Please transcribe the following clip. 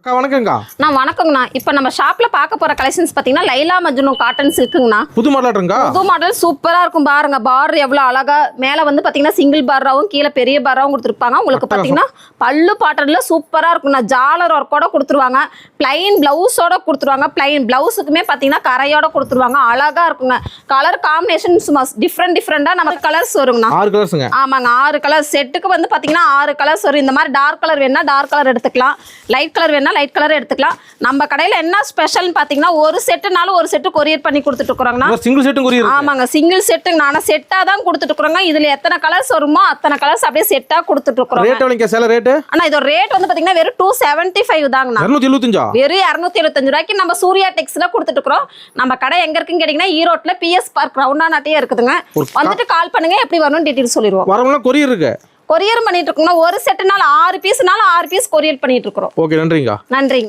அக்கா வணக்கங்கா. வணக்கங்கண்ணா. இப்போ நம்ம ஷாப்ல பார்க்க போற கலெக்ஷன்ஸ் பாத்தீங்கன்னா லைலா மஜ்னு காட்டன் சில்க்குங்கண்ணா. புது மாடல்ங்கா. புது மாடல் சூப்பரா இருக்கும் பாருங்க. பார் எவ்வளவு அழகா மேல வந்து பாத்தீங்கன்னா சிங்கிள் பார்ராவும் கீழே பெரிய பார்ராவும் கொடுத்துருப்பாங்க. உங்களுக்கு பாத்தீங்கன்னா பல்லு பாட்டர்ல சூப்பரா இருக்கும்ண்ணா. ஜாலர் ஒர்க்கோட கொடுத்துருவாங்க. பிளைன் பிளவுஸோட கொடுத்துருவாங்க. பிளைன் பிளவுஸுக்குமே பாத்தீங்கன்னா கரையோட கொடுத்துருவாங்க. அழகா இருக்குங்க. கலர் காம்பினேஷன் சும்மா டிஃப்ரெண்டா நமக்கு கலர்ஸ் வருங்கண்ணா. 6 கலர்ஸ்ங்க. ஆமாங்க, 6 கலர் செட்டுக்கு வந்து பாத்தீங்கன்னா 6 கலர்ஸ் வரும். இந்த மாதிரி டார்க் கலர் வேணா டார்க் கலர் எடுத்துக்கலாம், லைட் கலர் வேணா லைட் கலர் எடுத்துக்கலாம். நம்ம கடையில என்ன ஸ்பெஷல்னு பாத்தீங்கன்னா ஒரு செட்டுனாலும் ஒரு செட்டு கொரியர் பண்ணி கொடுத்துட்டு இருக்கோம்னா. சிங்கிள் செட்டும் கொரியர். ஆமாங்க, சிங்கிள் செட்டுங்க. நானா செட்டா தான் கொடுத்துட்டு இருக்கோங்க. இதுல எத்தனை கலர்ஸ் வருமோ அத்தனை கலர்ஸ் அப்படியே செட்டா கொடுத்துட்டு இருக்கோம். ரேட் எவ்வளவுங்க சேல ரேட்? ஆனா இதோட ரேட் வந்து பாத்தீங்கன்னா வெறும் 275 தாங்கண்ணா. 275. வெறும் 275 ரூபாய்க்கு நம்ம சூர்யா டெக்ஸ்ல கொடுத்துட்டு இருக்கோம். நம்ம கடை எங்க இருக்குன்னு கேட்டீங்கன்னா ஈரோட்ல PS பார்க் ரவுண்டானாட்டே இருக்குதுங்க. வந்துட்டு கால் பண்ணுங்க, எப்படி வரணும்னு டீடைல்ஸ் சொல்லிடுவோம். வரவங்க கொரியர் இருக்கு. கொரியர் பண்ணிட்டு இருக்கோம். ஒரு செட்டுனால 6 பீஸ்னால 6 பீஸ் கொரியர் பண்ணிட்டு இருக்கோம். ஓகே, நன்றிங்க. நன்றிங்க.